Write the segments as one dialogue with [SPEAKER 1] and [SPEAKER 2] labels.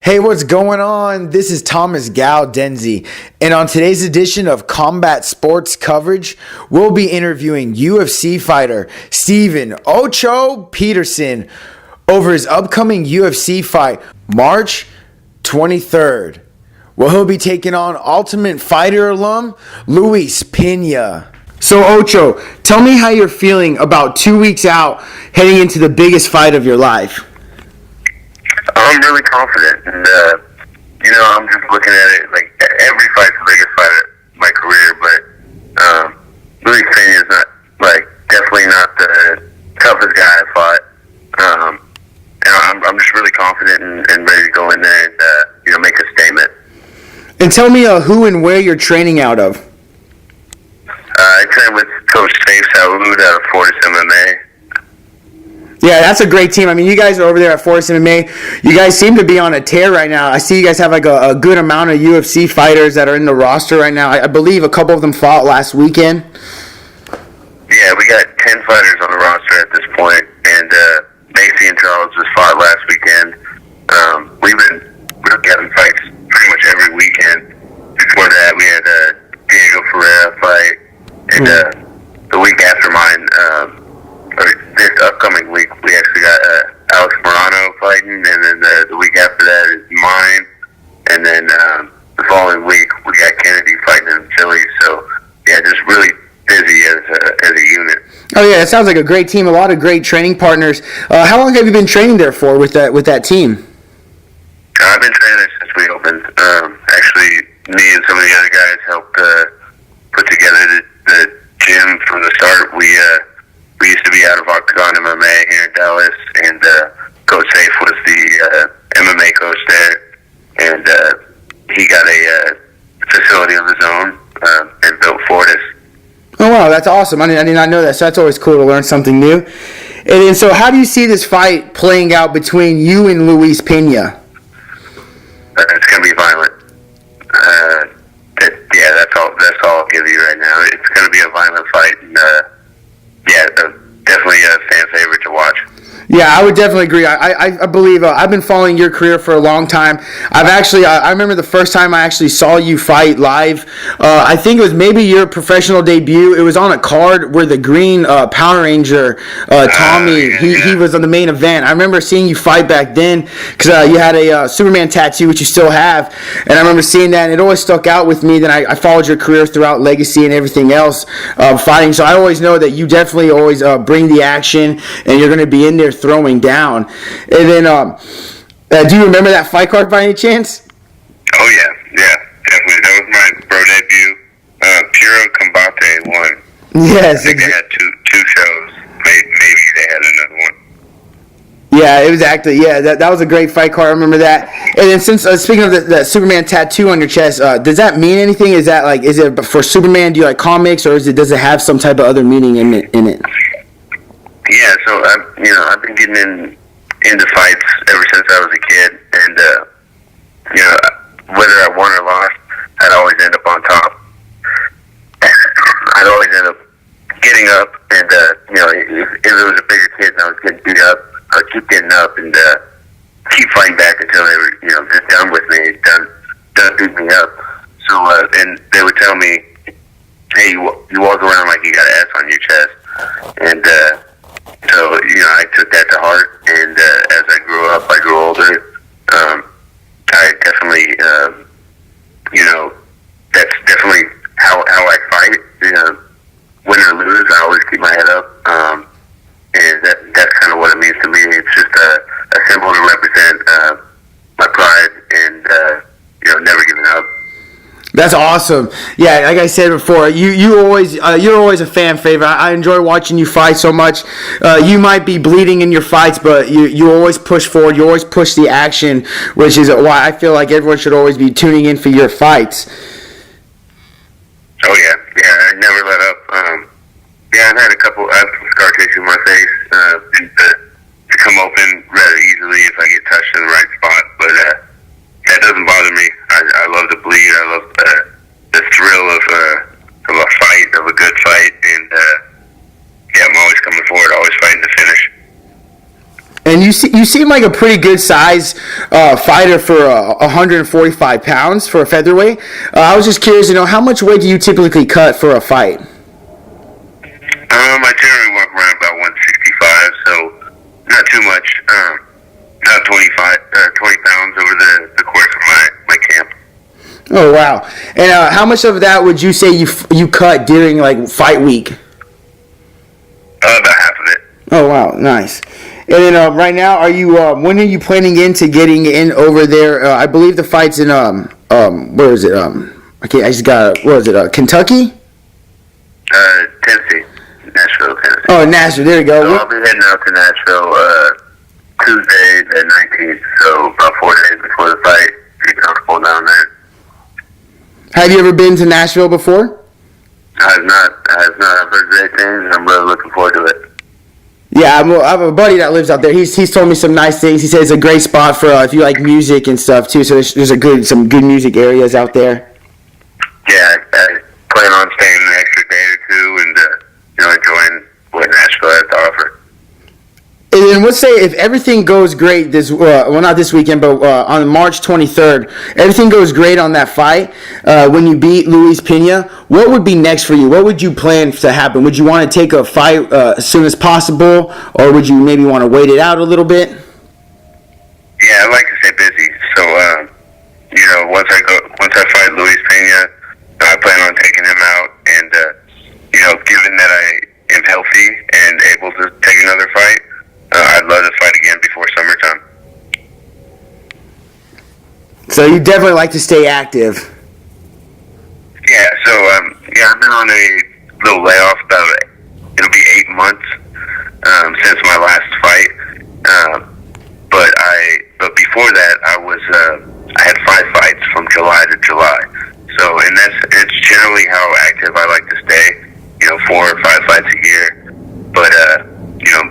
[SPEAKER 1] Hey, what's going on? This is Thomas Denzi, and on today's edition of Combat Sports Coverage, we'll be interviewing UFC fighter Steven Ocho Peterson over his upcoming UFC fight, March 23rd. Well, he'll be taking on Ultimate Fighter alum Luis Pena. So, Ocho, tell me how you're feeling about 2 weeks out heading into the biggest fight of your life.
[SPEAKER 2] I'm really confident, and I'm just looking at it like every fight's the biggest fight of my career, but Luis Pena is definitely not the toughest guy I fought, and I'm just really confident and ready to go in there and make a statement.
[SPEAKER 1] And tell me who and where you're training out of.
[SPEAKER 2] I train with Coach Steve Salud out of Fortis MMA.
[SPEAKER 1] Yeah, that's a great team. I mean, you guys are over there at Fortis MMA. You guys seem to be on a tear right now. I see you guys have like a good amount of UFC fighters that are in the roster right now. I believe a couple of them fought last weekend.
[SPEAKER 2] Yeah, we got 10 fighters on the roster at this point, and Macy and Charles just fought last weekend. We've been having fights pretty much every weekend. Before that, we had Diego Ferreira fight, and the week after mine, or this upcoming week, we actually got Alex Morano fighting, and then the week after that is mine, and then the following week we got Kennedy fighting in Philly. So yeah, just really busy as a unit.
[SPEAKER 1] Oh yeah, it sounds like a great team. A lot of great training partners. How long have you been training there for with that team?
[SPEAKER 2] I've been training since we opened. Actually, me and some of the other guys helped put together the gym from the start. We used to be out of Octagon MMA here in Dallas, and Coach Safe was the MMA coach there, and he got a facility of his own and built Fortis.
[SPEAKER 1] Oh wow, that's awesome! I did not know that, so that's always cool to learn something new. And so, how do you see this fight playing out between you and Luis Pena?
[SPEAKER 2] It's going to be violent. That's all I'll give you right now. It's going to be a violent fight, and definitely a fan favorite to watch.
[SPEAKER 1] Yeah, I would definitely agree. I believe I've been following your career for a long time. I remember the first time I actually saw you fight live. I think it was maybe your professional debut. It was on a card where the green Power Ranger, Tommy, he was on the main event. I remember seeing you fight back then because you had a Superman tattoo, which you still have. And I remember seeing that, and it always stuck out with me. Then I followed your career throughout Legacy and everything else fighting. So I always know that you definitely always bring the action, and you're going to be in there throwing down. And then do you remember that fight card by any chance?
[SPEAKER 2] Oh yeah, definitely. That was my pro debut. Puro Combate won.
[SPEAKER 1] Yes,
[SPEAKER 2] I think they had two shows. Maybe they had another one.
[SPEAKER 1] Yeah, exactly. Yeah, that was a great fight card. I remember that. And then since speaking of the Superman tattoo on your chest, does that mean anything? Is it for Superman? Do you like comics, or does it have some type of other meaning in it?
[SPEAKER 2] Yeah, so I've been getting into fights ever since I was a kid, and whether I won or lost, I'd always end up on top. I'd always end up getting up, and if it was a bigger kid and I was getting beat up, I'd keep getting up and keep fighting back until they were just done with me, done beating me up. So and they would tell me, hey, you walk around like you got an S on your chest, and so, I took that to heart, and as I grew up, I grew older. I definitely, that's definitely how I fight. Win or lose, I always keep my head up, and that's kind of what it means to me. It's just a symbol to represent my pride and, never giving up.
[SPEAKER 1] That's awesome. Yeah, like I said before, you're always a fan favorite. I enjoy watching you fight so much. You might be bleeding in your fights, but you always push forward. You always push the action, which is why I feel like everyone should always be tuning in for your fights.
[SPEAKER 2] Oh yeah, I never let up. I've had some scar tissue in my face to come open rather easily if I get touched in the right spot, but that doesn't bother me. I love to bleed. I love the thrill of a fight, of a good fight, and I'm always coming forward, always fighting to finish.
[SPEAKER 1] And you seem like a pretty good size fighter for 145 pounds for a featherweight. I was just curious, how much weight do you typically cut for a fight?
[SPEAKER 2] I generally walk around about 165, so not too much. About 20 pounds over the course of my camp.
[SPEAKER 1] Oh wow! And how much of that would you say you cut during like fight week?
[SPEAKER 2] About half of it.
[SPEAKER 1] Oh wow, nice. And then right now, when are you planning into getting in over there? I believe the fight's in where is it? Kentucky?
[SPEAKER 2] Tennessee. Nashville, Tennessee.
[SPEAKER 1] Oh, Nashville. There you go.
[SPEAKER 2] So I'll be heading out to Nashville Tuesday the 19th, so about 4 days before the fight. Pretty comfortable down there.
[SPEAKER 1] Have you ever been to Nashville before?
[SPEAKER 2] I have not. I've heard great things, and I'm really looking forward to it.
[SPEAKER 1] Yeah, I have a buddy that lives out there. He's told me some nice things. He says it's a great spot for if you like music and stuff too. So there's some good music areas out there.
[SPEAKER 2] Yeah, I plan on staying an extra day or two and enjoying what Nashville has to offer.
[SPEAKER 1] And then let's say if everything goes great not this weekend, but on March 23rd, everything goes great on that fight, when you beat Luis Pena, what would be next for you? What would you plan to happen? Would you want to take a fight as soon as possible, or would you maybe want to wait it out a little bit?
[SPEAKER 2] Yeah, I like to stay busy. So, once I fight Luis Pena, I plan on taking him out, and given that I am healthy and able to take another fight, I'd love to fight again before summertime.
[SPEAKER 1] So you definitely like to stay active.
[SPEAKER 2] Yeah, so I've been on a little layoff. It'll be 8 months since my last fight. But before that, I had 5 fights from July to July. So, and it's generally how active I like to stay. 4 or 5 fights a year. But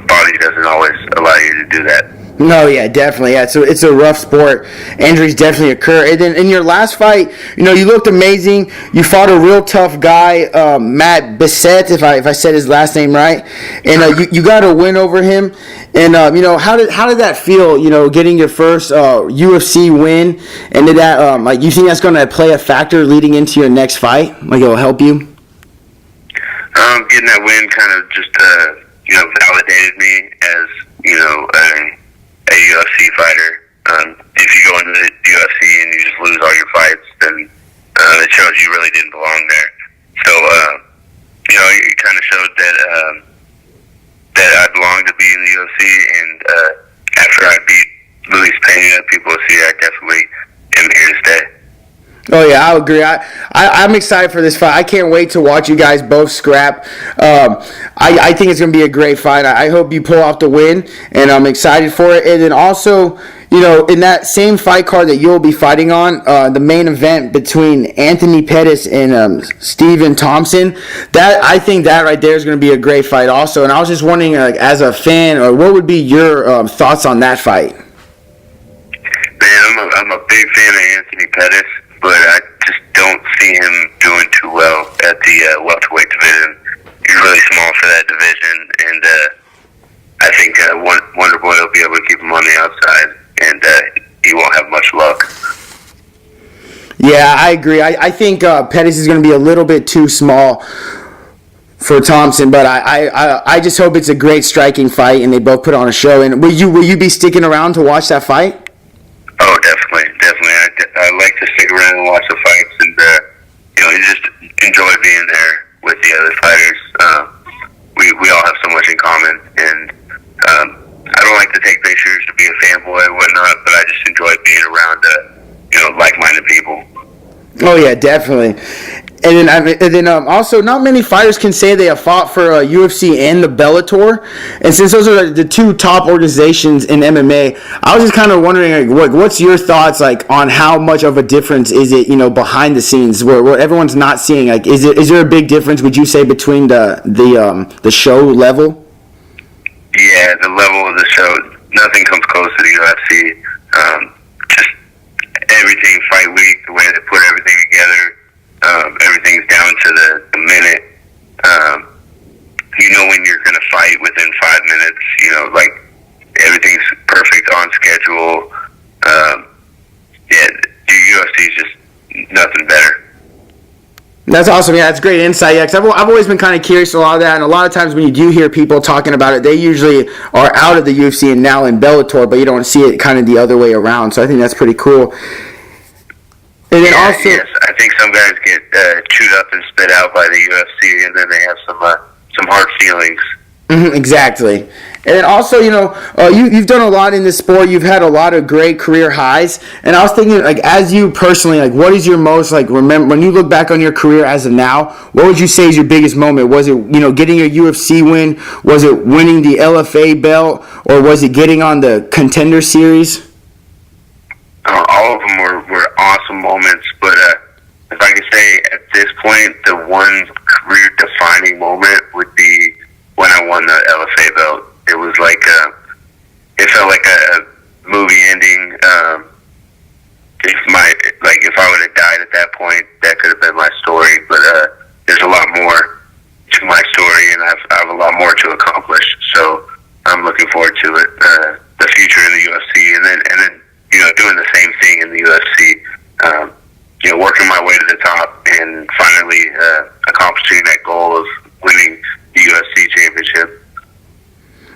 [SPEAKER 2] body doesn't always allow you to do that.
[SPEAKER 1] No, yeah, definitely. Yeah, so it's a rough sport. Injuries definitely occur. And then in your last fight, you looked amazing. You fought a real tough guy, Matt Bissett, if I said his last name right. And you got a win over him. And how did that feel? Getting your first UFC win. And did that you think that's going to play a factor leading into your next fight? Like it'll help you?
[SPEAKER 2] Getting that win kind of just validated me as a UFC fighter. If you go into the UFC and you just lose all your fights, then it shows you really didn't belong there. So it kind of showed that I belong to be in the UFC. And after I beat Luis Pena, people will see I definitely am here to stay.
[SPEAKER 1] Oh yeah, I agree. I'm excited for this fight. I can't wait to watch you guys both scrap. I think it's going to be a great fight. I hope you pull off the win, and I'm excited for it. And then also, in that same fight card that you'll be fighting on, the main event between Anthony Pettis and Steven Thompson, I think that right there is going to be a great fight also. And I was just wondering, as a fan, what would be your thoughts on that fight?
[SPEAKER 2] Man, I'm a big fan of Anthony Pettis, but I just don't see him doing too well at the welterweight division. He's really small for that division, and I think Wonder Boy will be able to keep him on the outside, and he won't have much luck.
[SPEAKER 1] Yeah, I agree. I think Pettis is going to be a little bit too small for Thompson, but I just hope it's a great striking fight, and they both put on a show. And will you be sticking around to watch that fight?
[SPEAKER 2] Oh, definitely. I like to stick around and watch the fights, and just enjoy being there with the other fighters. We all have so much in common, and I don't like to take pictures to be a fanboy or whatnot, but I just enjoy being around like-minded people.
[SPEAKER 1] Oh yeah, definitely. And then also, not many fighters can say they have fought for UFC and the Bellator. And since those are the two top organizations in MMA, I was just kind of wondering, what's your thoughts on how much of a difference is it, behind the scenes where everyone's not seeing? Is there a big difference? Would you say between the show level?
[SPEAKER 2] Yeah, the level of the show, nothing comes close to the UFC. Just everything fight week, the way they put everything together. Everything's down to the minute. When you're going to fight within 5 minutes, everything's UFC is just nothing better.
[SPEAKER 1] That's awesome. Yeah, that's great insight. Yeah, 'cause I've always been kind of curious a lot of that, and a lot of times when you do hear people talking about it, they usually are out of the UFC and now in Bellator, but you don't see it kind of the other way around. So I think that's pretty cool. And then also,
[SPEAKER 2] yes, I think some guys get chewed up and spit out by the UFC, and then they have some hard feelings.
[SPEAKER 1] Exactly. And then also, you've done a lot in this sport. You've had a lot of great career highs. And I was thinking, like, as you personally, like, what is your most, like, remember, when you look back on your career as of now, what would you say is your biggest moment? Was it, getting a UFC win? Was it winning the LFA belt? Or was it getting on the Contender Series?
[SPEAKER 2] All of them were awesome moments, but if I could say at this point, the one career-defining moment would be when I won the LFA belt. It was like it felt like a movie ending. If I would have died at that point, that could have been my story. But there's a lot more to my story, and I have a lot more to accomplish. So I'm looking forward to it. The future in the UFC, and then doing the same thing in the UFC. Working my way to the top and finally accomplishing that goal of winning the UFC championship.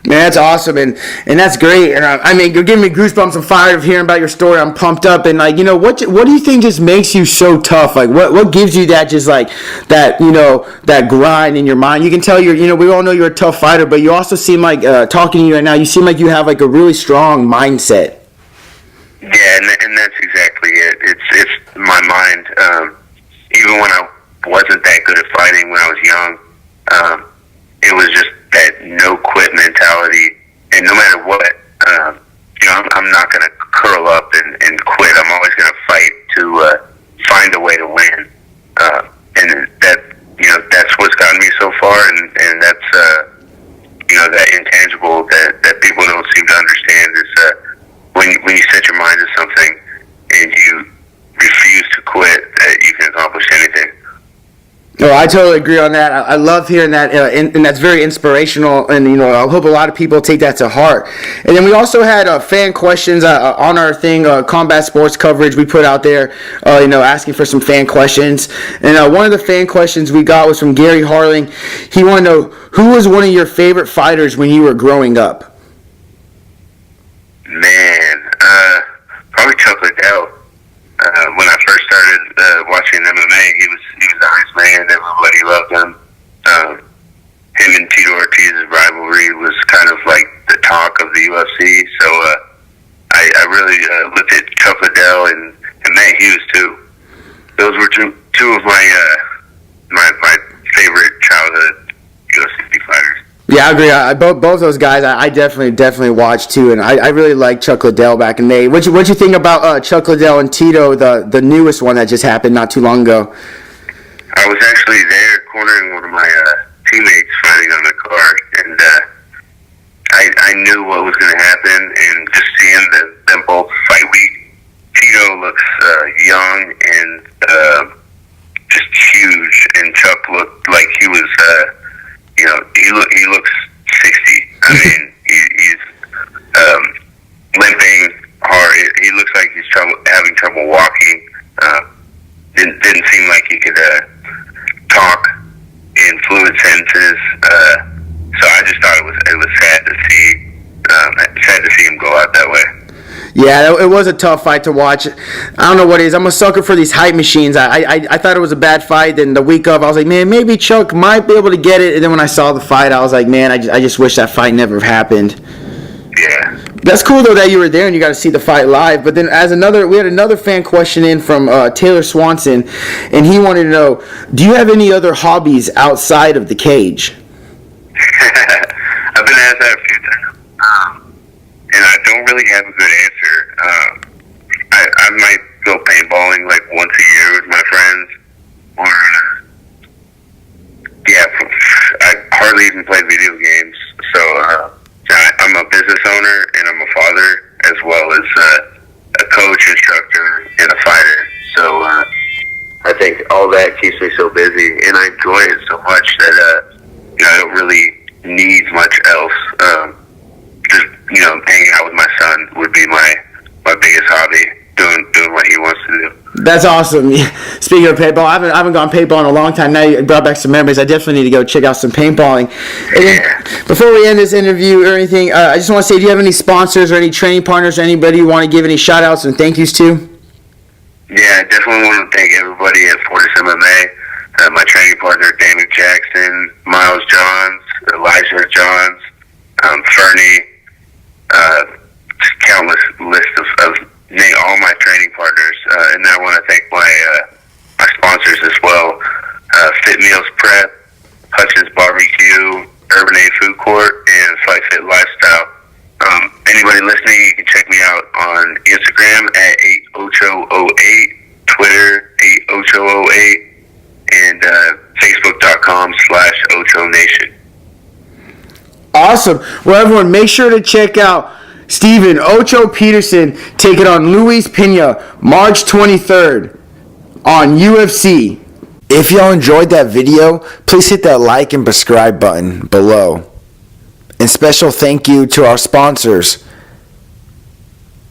[SPEAKER 1] Man, that's awesome, and that's great. And I mean, you're giving me goosebumps. I'm fired of hearing about your story. I'm pumped up, and what do you think just makes you so tough? Like, what gives you that just like that that grind in your mind? You can tell we all know you're a tough fighter, but you also seem like talking to you right now. You seem like you have like a really strong mindset.
[SPEAKER 2] Yeah, and that's exactly it. It's my mind. Even when I wasn't that good at fighting when I was young, it was just that no quit mentality. And no matter what, I'm not going to curl up and quit. I'm always going to fight to find a way to win. And that's what's gotten me so far. And that's that intangible that people don't seem to understand is when you set your mind to something and you refuse to quit, that you can accomplish anything.
[SPEAKER 1] No, I totally agree on that. I love hearing that, and that's very inspirational. And I hope a lot of people take that to heart. And then we also had fan questions on our thing, combat sports coverage. We put out there, asking for some fan questions. And one of the fan questions we got was from Gary Harling. He wanted to know, who was one of your favorite fighters when you were growing up?
[SPEAKER 2] Man, probably Chuck Liddell. When I first started watching MMA, he was a nice man. Everybody loved him. Him and Tito Ortiz's rivalry was kind of like the talk of the UFC. So I really looked at Chuck Liddell and Matt Hughes too. Those were two of my favorite childhood UFC fighters.
[SPEAKER 1] Yeah, I agree. Both those guys, I definitely watched too, and I really liked Chuck Liddell back in the day. What'd you think about Chuck Liddell and Tito, the newest one that just happened not too long ago?
[SPEAKER 2] I was actually there cornering one of my teammates fighting on the card, and I knew what was going to happen, and just seeing them both fight week. Tito looks young and just huge, and Chuck looked like he was. He looks 60. I mean, he's limping hard. He looks like he's having trouble walking. Didn't seem like he could talk in fluid sentences. So I just thought it was sad to see him go out that way.
[SPEAKER 1] Yeah, it was a tough fight to watch. I don't know what it is. I'm a sucker for these hype machines. I thought it was a bad fight. Then the week of, I was like, man, maybe Chuck might be able to get it. And then when I saw the fight, I was like, man, I just wish that fight never happened.
[SPEAKER 2] Yeah.
[SPEAKER 1] That's cool, though, that you were there and you got to see the fight live. But then we had another fan question in from Taylor Swanson, and he wanted to know, do you have any other hobbies outside of the cage?
[SPEAKER 2] I've been asked that a few times. And I don't really have a good answer. I might go paintballing like once a year with my friends, or I hardly even play video games. So I'm a business owner and I'm a father, as well as a coach, instructor, and a fighter. So I think all that keeps me so busy, and I enjoy it so much that I don't really need much else. Just hanging out with my son would be my biggest hobby. Doing what he wants to do.
[SPEAKER 1] That's awesome. Speaking of paintball, I haven't gone paintball in a long time. Now you brought back some memories. I definitely need to go check out some paintballing. And then, before we end this interview or anything, I just want to say, do you have any sponsors or any training partners or anybody you want to give any shout outs and thank yous to?
[SPEAKER 2] Yeah, I definitely want to thank everybody at Fortis MMA, my training partner, Damon Jackson, Miles Johns, Elijah Johns, Fernie, countless list of all my training partners, and I want to thank my sponsors as well, Fit Meals Prep, Hutchins Barbecue, Urban A Food Court, and Fight Fit Lifestyle. Anybody listening, you can check me out on Instagram at 8ocho08, Twitter 8ocho08, and Facebook.com/Ocho Nation.
[SPEAKER 1] Awesome. Well, everyone, make sure to check out Steven Ocho Peterson taking on Luis Pena March 23rd on UFC. If y'all enjoyed that video, please hit that like and subscribe button below. And special thank you to our sponsors,